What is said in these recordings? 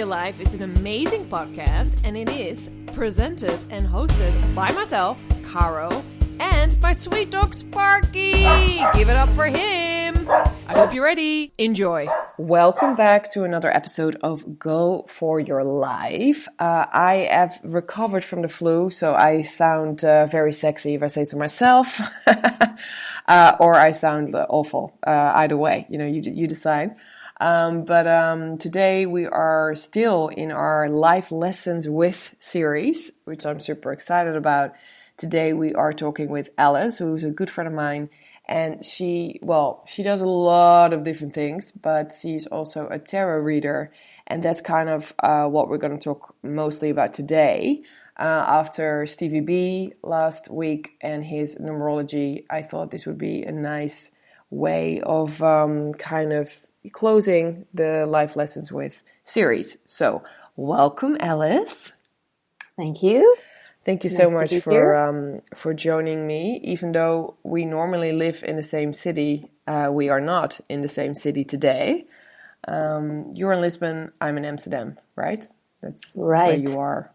Life is an amazing podcast, and it is presented and hosted by myself, Caro, and my sweet dog Sparky. Give it up for him. I hope you're ready. Enjoy. Welcome back to another episode of Go For Your Life. I have recovered from the flu, so I sound very sexy if I say so myself, or I sound awful. Either way, you decide. But today we are still in our Life Lessons With series, which I'm super excited about. Today we are talking with Alice, who's a good friend of mine, and she does a lot of different things, but she's also a tarot reader, and that's kind of what we're going to talk mostly about today. After Stevie B last week and his numerology, I thought this would be a nice way of kind of closing the Life Lessons With series. So, welcome, Alice. Thank you. Thank you so much for joining me. Even though we normally live in the same city, we are not in the same city today. You're in Lisbon, I'm in Amsterdam, right? That's right. Where you are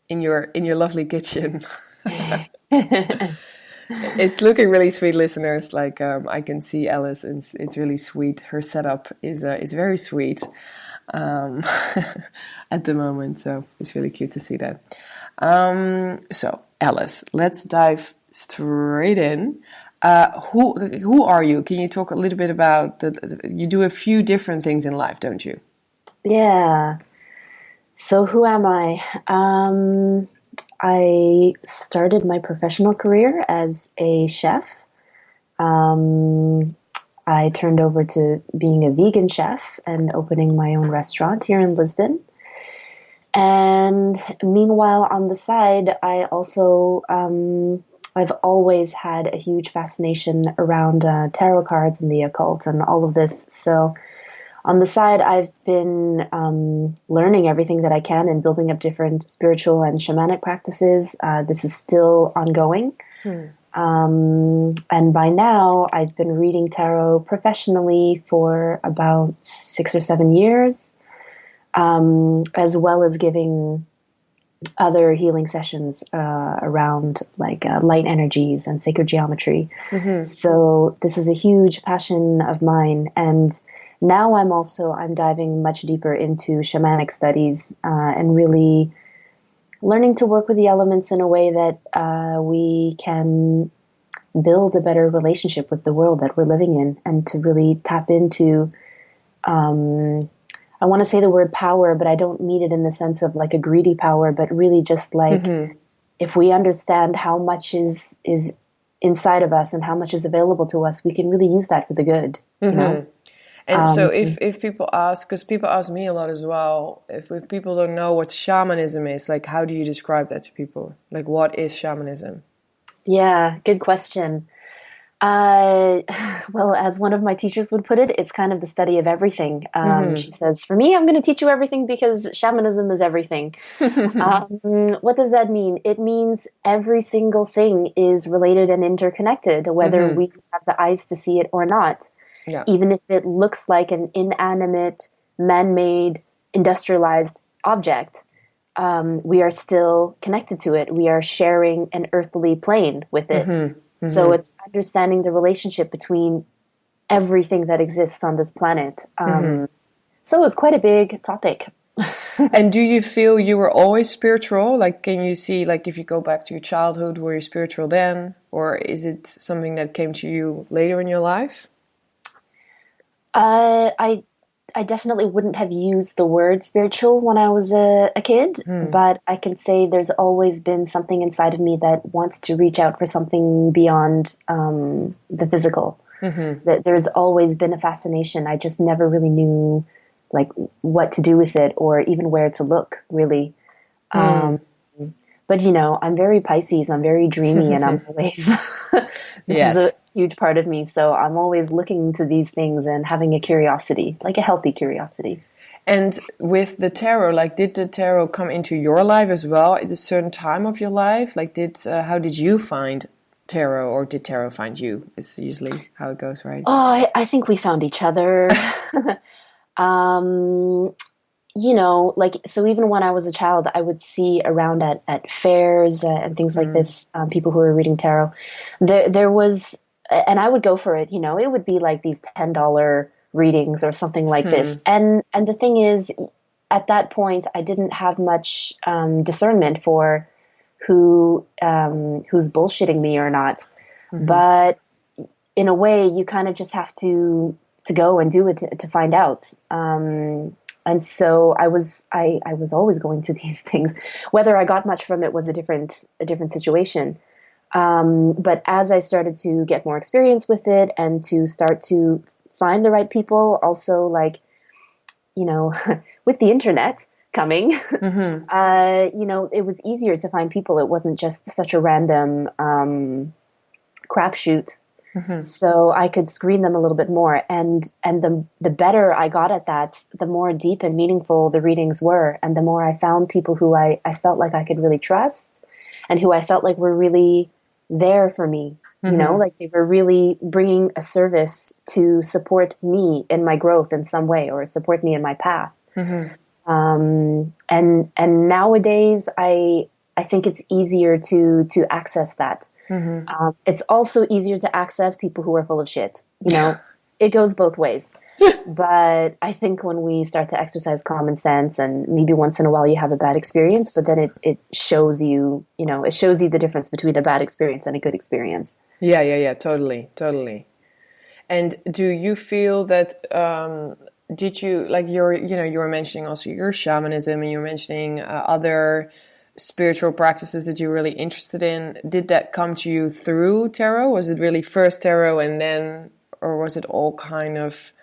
in your lovely kitchen. It's looking really sweet, listeners. Like I can see Alice, and it's really sweet. Her setup is very sweet at the moment, so it's really cute to see that. So Alice, let's dive straight in. Who are you? Can you talk a little bit about you do a few different things in life, don't you? Yeah. So who am I? I started my professional career as a chef. I turned over to being a vegan chef and opening my own restaurant here in Lisbon. And meanwhile, on the side, I also, I've always had a huge fascination around tarot cards and the occult and all of this. So on the side, I've been learning everything that I can and building up different spiritual and shamanic practices. This is still ongoing. And by now, I've been reading tarot professionally for about 6 or 7 years, as well as giving other healing sessions around like light energies and sacred geometry. Mm-hmm. So this is a huge passion of mine. And now I'm diving much deeper into shamanic studies and really learning to work with the elements in a way that we can build a better relationship with the world that we're living in, and to really tap into, I want to say the word power, but I don't mean it in the sense of like a greedy power, but really just like if we understand how much is inside of us and how much is available to us, we can really use that for the good. You know? And so if people ask, because people ask me a lot as well, if people don't know what shamanism is, like how do you describe that to people? Like what is shamanism? Yeah, good question. Well, as one of my teachers would put it, it's kind of the study of everything. She says, for me, I'm going to teach you everything because shamanism is everything. What does that mean? It means every single thing is related and interconnected, whether we have the eyes to see it or not. Yeah. Even if it looks like an inanimate, man-made, industrialized object, we are still connected to it. We are sharing an earthly plane with it. So it's understanding the relationship between everything that exists on this planet. So it's quite a big topic. And do you feel you were always spiritual? Like, can you see, like, if you go back to your childhood, were you spiritual then? Or is it something that came to you later in your life? I definitely wouldn't have used the word spiritual when I was a kid, but I can say there's always been something inside of me that wants to reach out for something beyond the physical. That there's always been a fascination. I just never really knew like what to do with it or even where to look, really. But I'm very Pisces. I'm very dreamy, and I'm always this is a huge part of me. So I'm always looking into these things and having a curiosity, like a healthy curiosity. And with the tarot, like, did the tarot come into your life as well at a certain time of your life? Like, how did you find tarot, or did tarot find you? It's usually how it goes, right? Oh, I think we found each other. like, so even when I was a child, I would see around at fairs and things like this, people who were reading tarot. There was, and I would go for it, it would be like these $10 readings or something like this. And the thing is, at that point, I didn't have much discernment for who's bullshitting me or not. But in a way, you kind of just have to go and do it to find out. And so I was always going to these things. Whether I got much from it was a different situation. But as I started to get more experience with it and to start to find the right people, also like, with the internet coming, it was easier to find people. It wasn't just such a random crapshoot. So I could screen them a little bit more. And the better I got at that, the more deep and meaningful the readings were. And the more I found people who I felt like I could really trust and who I felt like were really there for me, like they were really bringing a service to support me in my growth in some way or support me in my path. And nowadays I think it's easier to access that. It's also easier to access people who are full of shit. It goes both ways. But I think when we start to exercise common sense, and maybe once in a while you have a bad experience, but then it shows you, it shows you the difference between a bad experience and a good experience. Yeah, totally. And do you feel that, did you, like you were mentioning also your shamanism, and you were mentioning other spiritual practices that you're really interested in. Did that come to you through tarot? Was it really first tarot and then, or was it all kind of?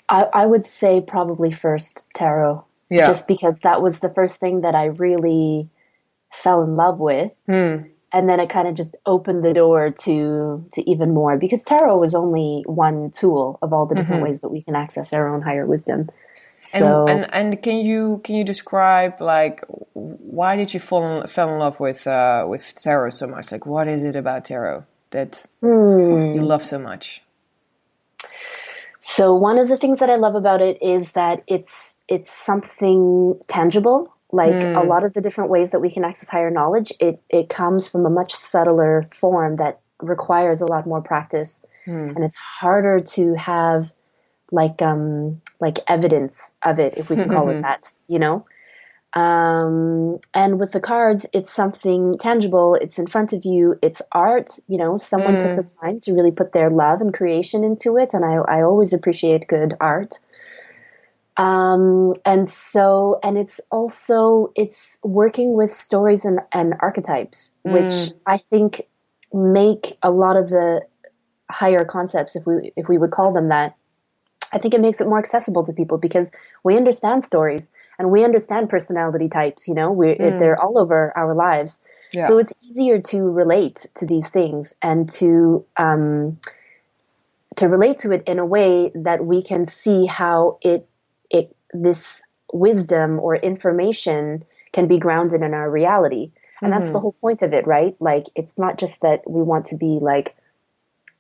I would say probably first tarot, just because that was the first thing that I really fell in love with. And then it kind of just opened the door to even more, because tarot was only one tool of all the different ways that we can access our own higher wisdom. So, and can you describe, like, why did you fell in love with tarot so much? Like, what is it about tarot that you love so much? So one of the things that I love about it is that it's something tangible. Like a lot of the different ways that we can access higher knowledge, it comes from a much subtler form that requires a lot more practice, and it's harder to have like evidence of it, if we can call it that, and with the cards, it's something tangible. It's in front of you. It's art, someone took the time to really put their love and creation into it. And I always appreciate good art. And it's working with stories and archetypes, which I think make a lot of the higher concepts, if we would call them that, I think it makes it more accessible to people, because we understand stories and we understand personality types, they're all over our lives. Yeah. So it's easier to relate to these things and to relate to it in a way that we can see how this wisdom or information can be grounded in our reality. And that's the whole point of it, right? Like, it's not just that we want to be like,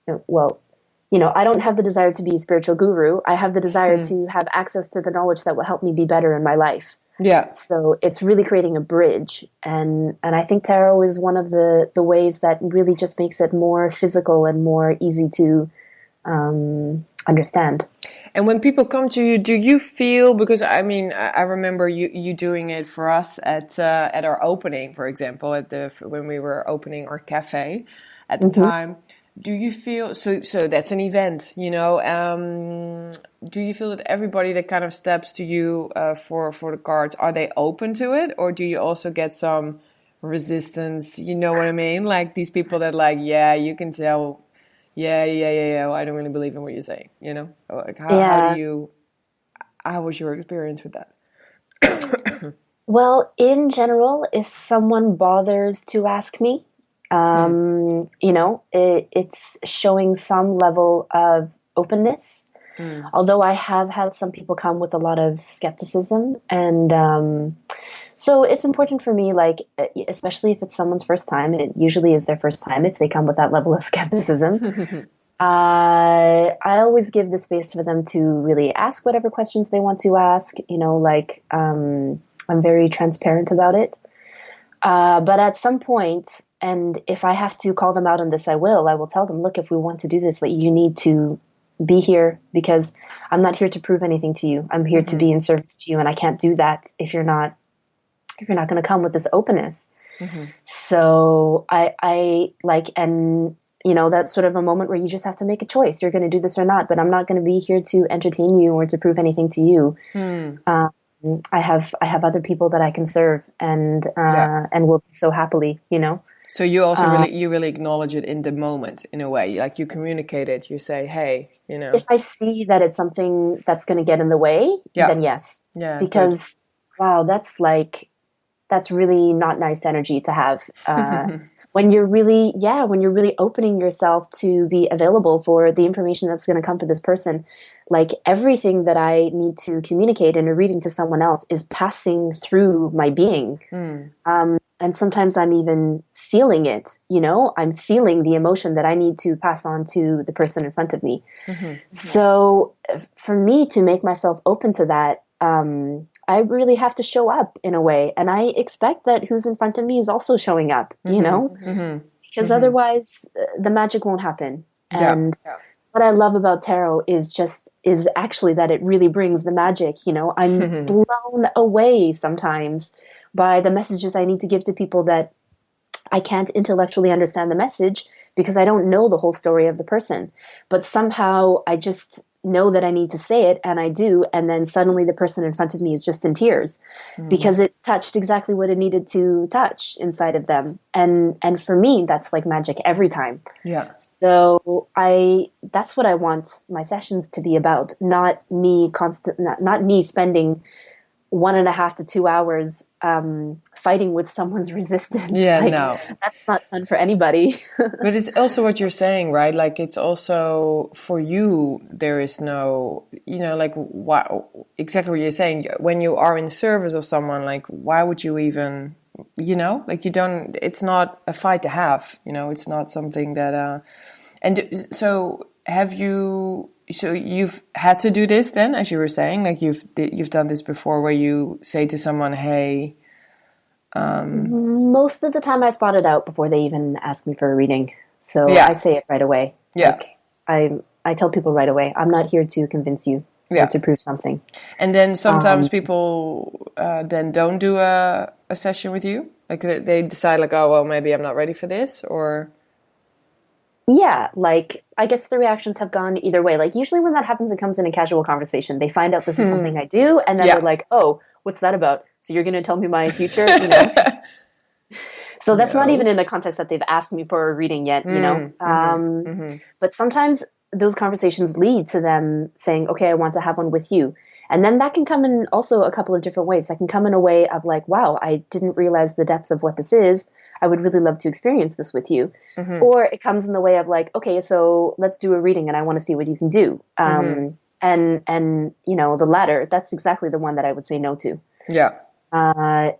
I don't have the desire to be a spiritual guru. I have the desire to have access to the knowledge that will help me be better in my life. Yeah. So it's really creating a bridge. And I think tarot is one of the ways that really just makes it more physical and more easy to understand. And when people come to you, do you feel, because I remember you doing it for us at our opening, for example, when we were opening our cafe at the time. Do you feel, so that's an event, do you feel that everybody that kind of steps to you for the cards, are they open to it? Or do you also get some resistance, you know what I mean? Like these people that like, yeah, you can tell, yeah, I don't really believe in what you're saying, Like how was your experience with that? Well, in general, if someone bothers to ask me, it's showing some level of openness. Although I have had some people come with a lot of skepticism, and so it's important for me, like, especially if it's someone's first time, and it usually is their first time if they come with that level of skepticism. I always give the space for them to really ask whatever questions they want to ask. I'm very transparent about it. But at some point, and if I have to call them out on this, I will. I will tell them, look, if we want to do this, like, you need to be here, because I'm not here to prove anything to you. I'm here to be in service to you, and I can't do that if you're not going to come with this openness. So I like, and that's sort of a moment where you just have to make a choice. You're going to do this or not, but I'm not going to be here to entertain you or to prove anything to you. I have other people that I can serve, and will do so happily, So you also really acknowledge it in the moment, in a way. Like, you communicate it. You say, hey, If I see that it's something that's going to get in the way, then yes. Yeah. Because, wow, that's really not nice energy to have. When you're really opening yourself to be available for the information that's going to come for this person, like, everything that I need to communicate in a reading to someone else is passing through my being. And sometimes I'm even feeling it, I'm feeling the emotion that I need to pass on to the person in front of me. So for me to make myself open to that, I really have to show up in a way. And I expect that who's in front of me is also showing up, because otherwise the magic won't happen. And what I love about tarot is actually that it really brings the magic. I'm blown away sometimes by the messages I need to give to people that I can't intellectually understand the message, because I don't know the whole story of the person. But somehow I just know that I need to say it, and I do, and then suddenly the person in front of me is just in tears, because it touched exactly what it needed to touch inside of them. And for me, that's like magic every time. Yeah. So that's what I want my sessions to be about, not me spending 1.5 to 2 hours fighting with someone's resistance. No, that's not fun for anybody. But it's also what you're saying, right? Like, it's also for you, there is no, like, exactly what you're saying. When you are in service of someone, like, why would you even, like, you don't, it's not a fight to have, it's not something that, and so so you've had to do this then, as you were saying, like, you've done this before, where you say to someone, hey. Most of the time I spot it out before they even ask me for a reading. So I say it right away. Yeah. Like, I tell people right away, I'm not here to convince you or to prove something. And then sometimes people then don't do a session with you? Like, they decide, like, oh, well, maybe I'm not ready for this, or... Yeah, like, I guess the reactions have gone either way. Like, usually when that happens, it comes in a casual conversation. They find out this is something I do, and then they're like, oh, what's that about? So you're going to tell me my future? So that's not even in the context that they've asked me for a reading yet, But sometimes those conversations lead to them saying, okay, I want to have one with you. And then that can come in also a couple of different ways. That can come in a way of like, wow, I didn't realize the depth of what this is. I would really love to experience this with you. Or it comes in the way of like, okay, so let's do a reading and I want to see what you can do. And the latter, that's exactly the one that I would say no to. Yeah.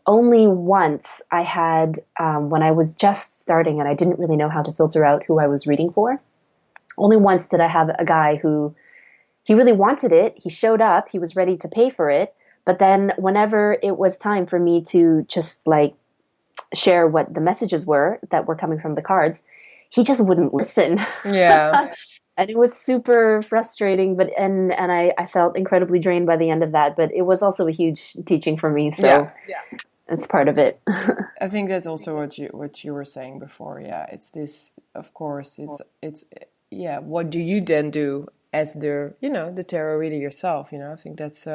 Only once I had, when I was just starting and I didn't really know how to filter out who I was reading for, only once did I have a guy who, he really wanted it. He showed up, he was ready to pay for it. But then whenever it was time for me to just like share what the messages were that were coming from the cards, he just wouldn't listen. Yeah. And it was super frustrating, but and I felt incredibly drained by the end of that. But it was also a huge teaching for me, so it's part of it. I think that's also what you were saying before. Yeah, it's this. Of course, it's what do you then do as the tarot reader yourself? I think that's.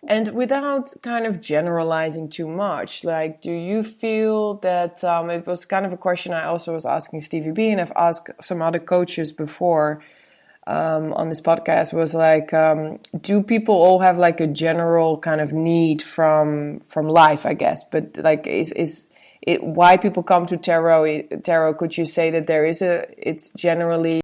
And without kind of generalizing too much, like, do you feel that it was kind of a question I also was asking Stevie B, and I've asked some other coaches before on this podcast, was like, do people all have like a general kind of need from life, I guess? But like, is it why people come to tarot? Could you say that it's generally